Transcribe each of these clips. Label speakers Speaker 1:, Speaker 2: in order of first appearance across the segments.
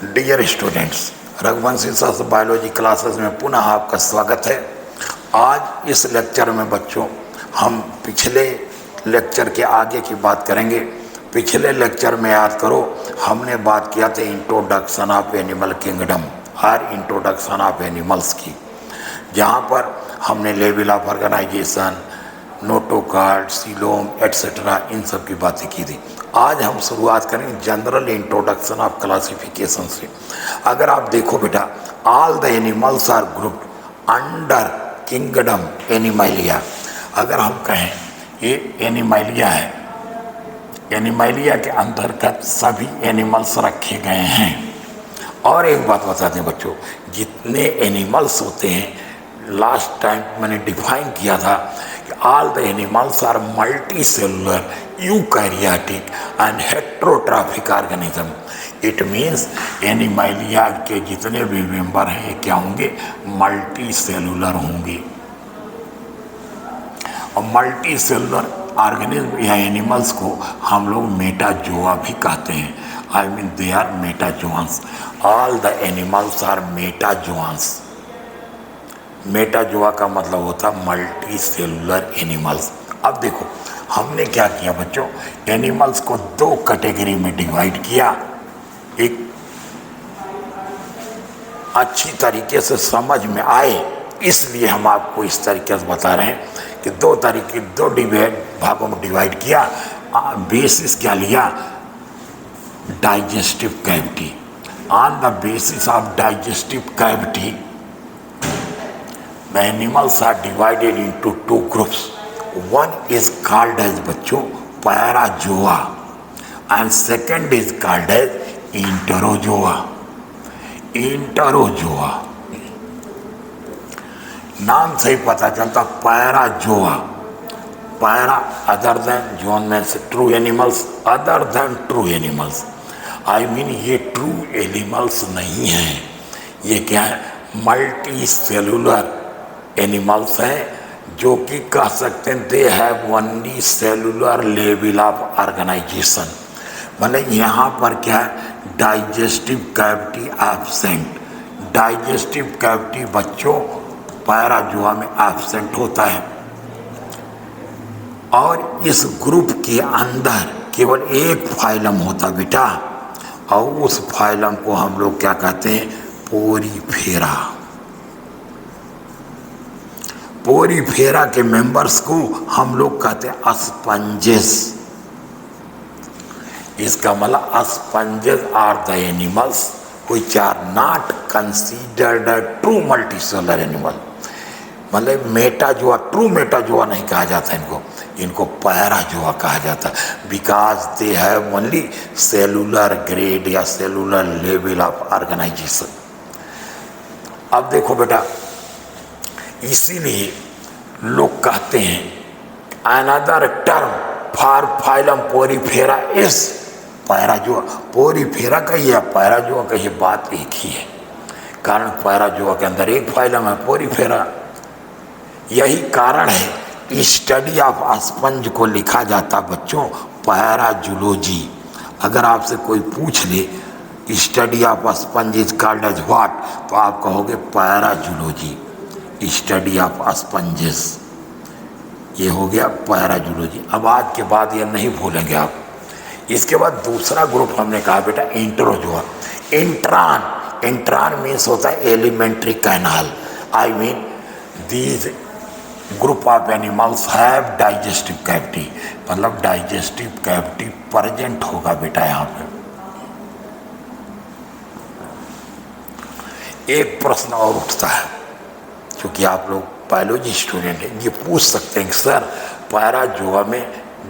Speaker 1: Dear students, Raghuvanshi sir biology classes में पुनः आपका स्वागत है। आज इस लेक्चर में बच्चों हम पिछले लेक्चर के आगे की बात करेंगे। पिछले लेक्चर में याद करो हमने बात किया था इंट्रोडक्शन ऑफ एनिमल किंगडम और इंट्रोडक्शन ऑफ एनिमल्स की, जहाँ पर हमने level of organisation, notochord, coelom et cetera इन सब की बातें की थी। आज हम शुरुआत करेंगे जनरल इंट्रोडक्शन ऑफ क्लासिफिकेशन से। अगर आप देखो बेटा, all the animals are grouped under kingdom Animalia. अगर हम कहें ये एनिमैलिया है, एनिमैलिया के अंतर्गत सभी एनिमल्स रखे गए हैं। और एक बात बता दें बच्चों, जितने एनिमल्स होते हैं, लास्ट टाइम मैंने डिफाइन किया था कि all the animals are multicellular eukaryotic and heterotrophic organism. It means Animalia के जितने भी मेंबर हैं क्या होंगे? मल्टी सेलुलर होंगे। और मल्टी सेलुलर ऑर्गेनिज्म या एनिमल्स को हम लोग मेटाजोआ भी कहते हैं। I mean they are metazoans. All the animals are metazoans. Metazoa का मतलब होता है मल्टी सेलुलर एनिमल्स। अब देखो हमने क्या किया बच्चों, एनिमल्स को दो कैटेगरी में डिवाइड किया। एक अच्छी तरीके से समझ में आए इसलिए हम आपको इस तरीके से बता रहे हैं कि दो भागों में डिवाइड किया। बेसिस क्या लिया? Digestive cavity. On the basis of digestive cavity the animals are divided into two groups. One is called as बच्चों Parazoa and second is called as इंटरोजोआ। इंटरोजोआ नाम से ही पता चलता Parazoa. Para other than, zone में से true animals, other than true animals. I mean ये true animals नहीं हैं, ये क्या है? मल्टी सेलुलर एनिमल्स हैं, जो कि कह सकते हैं they have only cellular level of organisation. मतलब यहाँ पर क्या है? Digestive cavity absent. Digestive cavity बच्चों पैराजोआ में एब्सेंट होता है। और इस ग्रुप के अंदर केवल एक फाइलम होता बेटा, और उस फाइलम को हम लोग क्या कहते हैं? पोरीफेरा। पोरीफेरा के मेंबर्स को हम लोग कहते हैं स्पंजेस। इसका मतलब sponges are the animals which are not considered true multicellular animal. मतलब मेटाजोआ, ट्रू मेटाजोआ नहीं कहा जाता इनको पैराजोआ कहा जाता है, because they have only cellular grade या सेलुलर लेवल ऑफ ऑर्गेनाइजेशन। अब देखो बेटा, इसीलिए लोग कहते हैं another term for phylum Porifera is Parazoa. Porifera कहिए या पैराजोआ कहिए, बात एक ही है। कारण पैराजोआ के अंदर एक फाइलम है पोरीफेरा। यही कारण है स्टडी ऑफ स्पंज को लिखा जाता बच्चों पैराजूलॉजी। अगर आपसे कोई पूछ ले study of sponge is called as what, तो आप कहोगे पैराजूलॉजी, स्टडी ऑफ स्पंजेस। ये हो गया पैराजूलॉजी। अब आज के बाद ये नहीं भूलेंगे आप। इसके बाद दूसरा ग्रुप हमने कहा बेटा इंटरोजोआ। इंट्रान, इंट्रान मीन्स होता है alimentary canal. I mean these group of animals have digestive cavity. मतलब डाइजेस्टिव कैविटी प्रेजेंट होगा बेटा यहाँ पे। एक प्रश्न और उठता है, क्योंकि आप लोग बायोलॉजी स्टूडेंट हैं, ये पूछ सकते हैं कि सर पैराजोआ में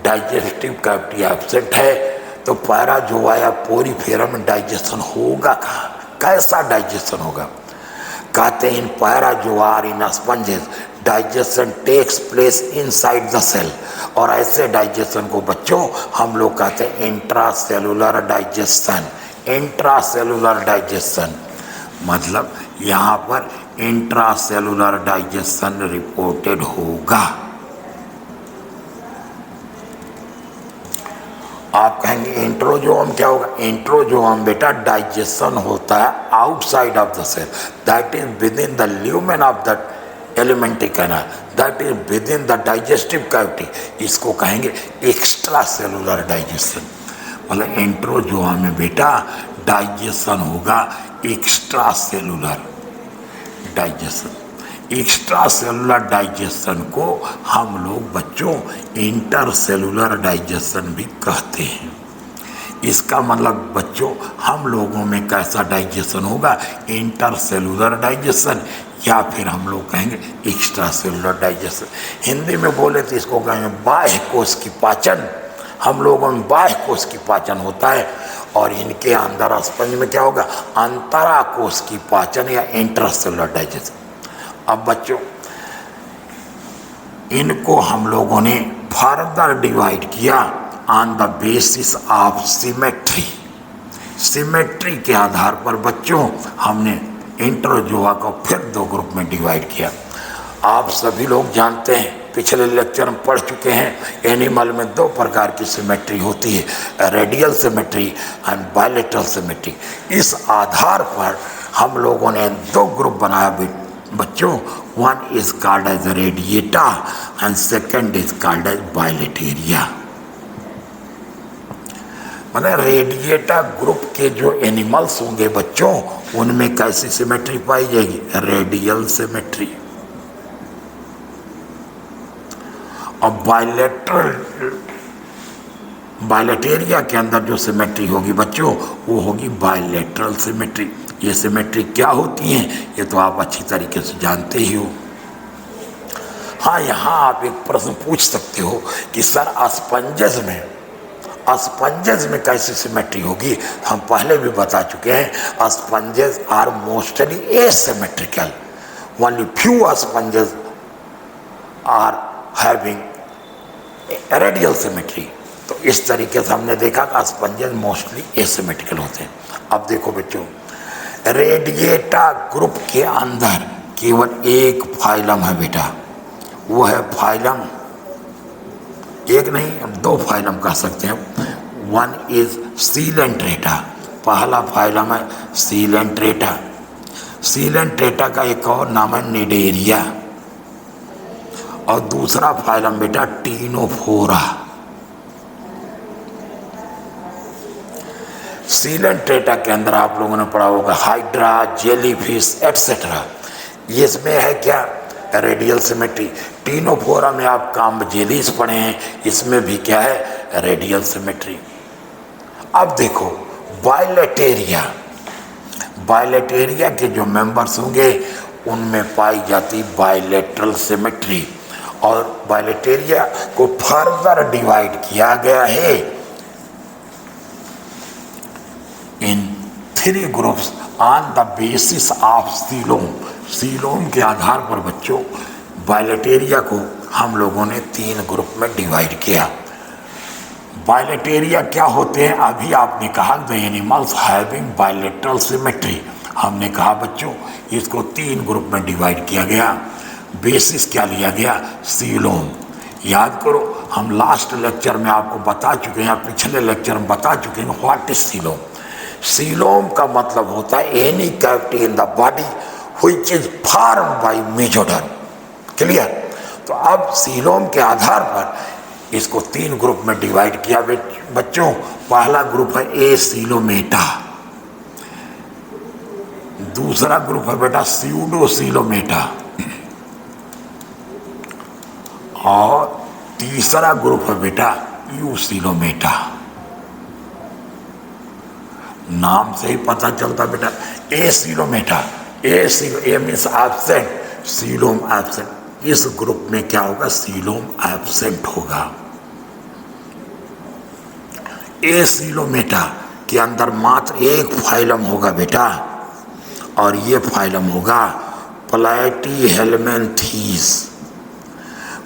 Speaker 1: डाइजेस्टिव कैविटी एब्सेंट है, तो पैराजोआ या पोरीफेरा में डाइजेशन होगा कहाँ? कैसा डाइजेशन होगा? कहते हैं इन पैराजोआ और in sponges digestion takes place inside the cell. और ऐसे डाइजेशन को बच्चों हम लोग कहते हैं इंट्रासेलुलर डाइजेशन। इंट्रासेलुलर डाइजेशन मतलब यहाँ पर इंट्रासेलुलर डाइजेशन रिपोर्टेड होगा। आप कहेंगे इंट्रोजोम क्या होगा? इंट्रोजोम बेटा डाइजेशन होता है outside of the cell, that is within the lumen of the alimentary canal, that is within the digestive cavity. इसको कहेंगे एक्स्ट्रा सेलुलर डाइजेशन। मतलब इंट्रोजोम में बेटा डाइजेशन होगा extra cellular digestion. Extra cellular digestion को हम लोग बच्चों इंटर सेलुलर डाइजेशन भी कहते हैं। इसका मतलब बच्चों हम लोगों में कैसा डाइजेशन होगा? इंटर सेलुलर डाइजेशन, या फिर हम लोग कहेंगे एक्स्ट्रा सेलुलर डाइजेशन। हिंदी में बोले तो इसको कहेंगे बाह्य कोश की पाचन। हम लोगों में बाह्य कोश की पाचन होता है और इनके अंदर स्पंज में क्या होगा? अंतरा कोश की पाचन या इंटर सेलुलर डाइजेशन। अब बच्चों इनको हम लोगों ने फर्दर डिवाइड किया on the basis of symmetry. Symmetry के आधार पर बच्चों हमने इंट्रोजोआ को फिर दो ग्रुप में डिवाइड किया। आप सभी लोग जानते हैं, पिछले लेक्चर में पढ़ चुके हैं, एनिमल में दो प्रकार की सिमेट्री होती है, radial symmetry and bilateral symmetry. इस आधार पर हम लोगों ने दो ग्रुप बनाया बच्चों, one is called as Radiata and second is called as Bilateria. मतलब रेडिएटा ग्रुप के जो एनिमल्स होंगे बच्चों, उनमें कैसी सिमेट्री पाई जाएगी? Radial symmetry. और बायलेटेरिया के अंदर जो सिमेट्री होगी बच्चों, वो होगी बायलेटरल सिमेट्री। ये सिमेट्री क्या होती हैं ये तो आप अच्छी तरीके से जानते ही हो। हाँ, यहाँ आप एक प्रश्न पूछ सकते हो कि सर स्पंजेस में कैसी सिमेट्री होगी? हम पहले भी बता चुके हैं, sponges are mostly asymmetrical, only few sponges are having radial symmetry. तो इस तरीके से हमने देखा कि स्पंजेस मोस्टली एसिमेट्रिकल होते हैं। अब देखो बच्चों, रेडिएटा ग्रुप के अंदर केवल एक फाइलम है बेटा, वो है फाइलम, एक नहीं हम दो फाइलम कह सकते हैं। वन इज सीलेंट्रेटा, पहला फाइलम है सीलेंट्रेटा। सीलेंट्रेटा का एक और नाम है निडेरिया, और दूसरा फाइलम बेटा टीनोफोरा। सीलेंट्रेटा के अंदर आप लोगों ने पढ़ा होगा हाइड्रा, जेलीफिश एटसेट्रा। ये इसमें है क्या? Radial symmetry. टीनोफोरा में आप काम्बजेलीस पढ़े हैं, इसमें भी क्या है? Radial symmetry. अब देखो बायलेटेरिया के जो मेंबर्स होंगे उनमें पाई जाती बायलेटरल सिमेट्री, और बायलेटेरिया को फर्दर डिवाइड किया गया है in three groups on the basis of coelom. Coelom के आधार पर बच्चों बायलेटेरिया को हम लोगों ने तीन ग्रुप में डिवाइड किया। बायलेटेरिया क्या होते हैं? अभी आपने कहा the animals having bilateral symmetry. हमने कहा बच्चों इसको तीन ग्रुप में डिवाइड किया गया। बेसिस क्या लिया गया? सीलोम। याद करो, हम लास्ट लेक्चर में आपको बता चुके हैं, पिछले लेक्चर में बता चुके हैं व्हाट इज सीलोम। सीलोम का मतलब होता है any cavity in the body which is form by mesoderm. Clear? तो अब सीलोम के आधार पर इसको तीन ग्रुप में डिवाइड किया बच्चों। पहला ग्रुप है ए सीलोमेटा, दूसरा ग्रुप है बेटा स्यूडोसीलोमेटा, और तीसरा ग्रुप है बेटा यूसीलोमेटा। नाम से ही पता चलता बेटा एसीलोमेटा, ए मीन्स एब्सेंट, सीलोम एब्सेंट। इस ग्रुप में क्या होगा? सीलोम एब्सेंट होगा। एसीलोमेटा के अंदर मात्र एक फाइलम होगा बेटा, और ये फाइलम होगा प्लैटीहेल्मिन्थीस।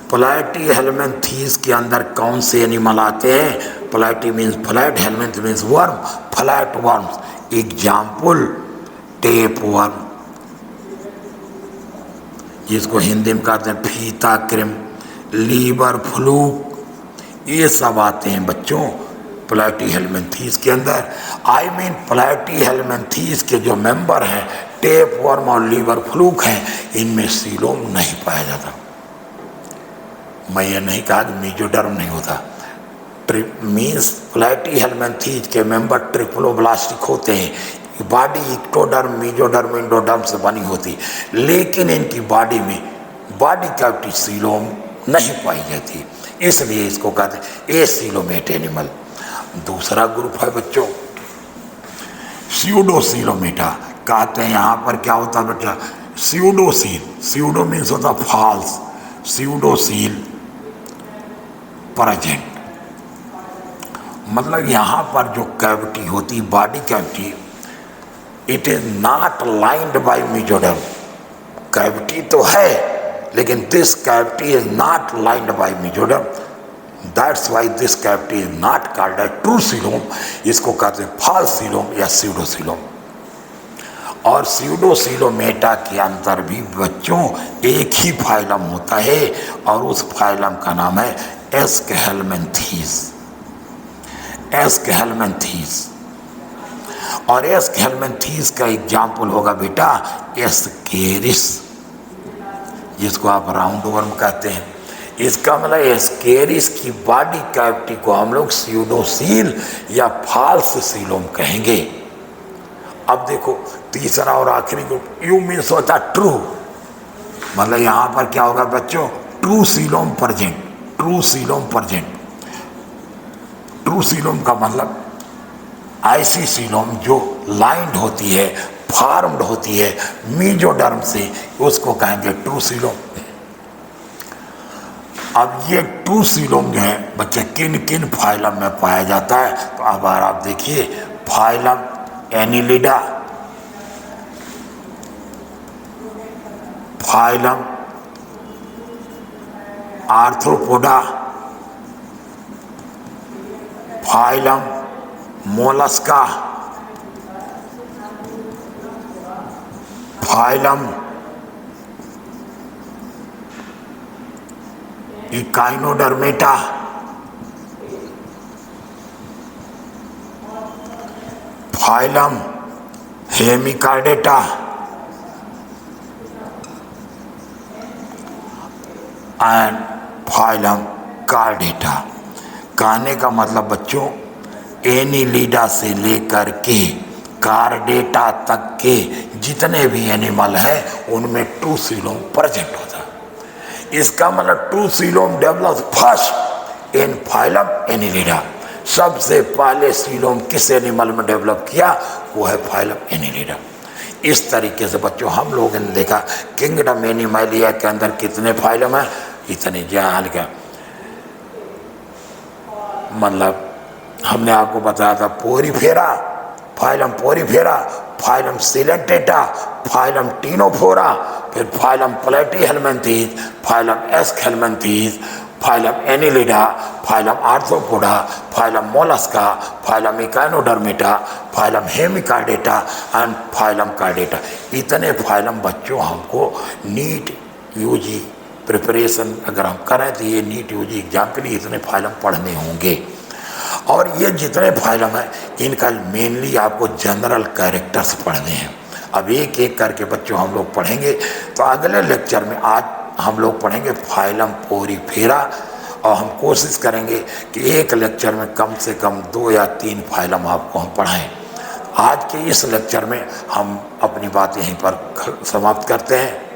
Speaker 1: प्लैटीहेल्मिन्थीस के अंदर कौन से एनिमल आते हैं? Platy means flat, helminth means worm, flatworms. Example tapeworm, जिसको हिंदी में कहते हैं फीता क्रिम, लीवर फ्लूक, ये सब आते हैं बच्चों प्लैटीहेल्मिन्थीस के अंदर, आई मीन प्लैटीहेल्मिन्थीस के जो मेंबर हैं, टेप वर्म और लीवर फ्लूक हैं, इनमें सीलोम नहीं पाया जाता। मैं ये नहीं कहा कि मीजोडर्म नहीं होता, मीन्स प्लैटीहेल्मिन्थीस के मेंबर ट्रिप्लोब्लास्टिक होते हैं। बॉडी इक्टोडर्म, मीजोडर्म, इंडोडर्म से बनी होती, लेकिन इनकी बॉडी में बॉडी कैविटी सीलोम नहीं पाई जाती, इसलिए इसको कहते हैं एसीलोमेट एनिमल। दूसरा ग्रुप है बच्चों स्यूडोसीलोमेटा, कहते हैं यहाँ पर क्या होता है बेटा, स्यूडोसील, स्यूडो मीन्स होता फॉल्स, स्यूडोसील प्रेजेंट, मतलब यहाँ पर जो कैविटी होती body cavity, it is not lined by mesoderm, cavity तो है लेकिन this cavity is not lined by mesoderm, that's why this cavity is not called a true coelom, इसको कहते हैं फॉल्स सीलोम या स्यूडोसीलोम। और स्यूडोसीलोमेटा के अंदर भी बच्चों एक ही फाइलम होता है और उस फाइलम का नाम है एस्केहेल्मिन्थीस, एस्केहेल्मिन्थीस। और एस्केहेल्मिन्थीस का एग्जाम्पल होगा बेटा एस्केरिस, जिसको आप राउंड वर्म कहते हैं। इसका मतलब एस्केरिस की बॉडी कैविटी को हम लोग स्यूडोसील या फॉल्स सीलोम कहेंगे। अब देखो तीसरा और आखिरी ग्रुप यू मीन्स होता ट्रू, मतलब यहाँ पर क्या होगा बच्चों, true coelom present, true coelom present. True coelom का मतलब ऐसी सीलोम जो लाइंड होती है, फॉर्म्ड होती है मीजोडर्म से, उसको कहेंगे ट्रू सीलोम। अब ये ट्रू सीलोम जो है बच्चे किन किन फाइलम में पाया जाता है, तो अब आप देखिए phylum Annelida, phylum Arthropoda, phylum Mollusca, phylum Echinodermata, phylum Hemichordata and phylum chordata. कहने का मतलब बच्चों एनिलिडा से लेकर के कार्डेटा तक के जितने भी एनिमल हैं उनमें ट्रू सीलोम प्रेजेंट होता है। इसका मतलब true coelom develop first in phylum Annelida, सबसे पहले सीलोम किस एनिमल में डेवलप किया, वो है फाइलम एनिलिडा। इस तरीके से बच्चों हम लोगों ने देखा किंगडम एनिमलिया के अंदर कितने फाइलम हैं, इतने जान का मतलब हमने आपको बताया था Porifera, phylum Porifera, phylum Coelenterata, phylum Ctenophora, फिर phylum Platyhelminthes, phylum Aschelminthes, phylum Annelida, phylum Arthropoda, phylum Mollusca, phylum Echinodermata, phylum Hemichordata and phylum Chordata. इतने फाइलम बच्चों हमको नीट यूजी प्रिपरेशन अगर हम करें तो ये नीट यूजी एग्जाम के लिए इतने फाइलम पढ़ने होंगे। और ये जितने फाइलम हैं इनका मेनली आपको जनरल कैरेक्टर्स पढ़ने हैं। अब एक एक करके बच्चों हम लोग पढ़ेंगे। तो अगले लेक्चर में आज हम लोग पढ़ेंगे फाइलम पोरीफेरा, और हम कोशिश करेंगे कि एक लेक्चर में कम से कम 2 या 3 फाइलम आपको हम पढ़ाएं। आज के इस लेक्चर में हम अपनी बात यहीं पर समाप्त करते हैं।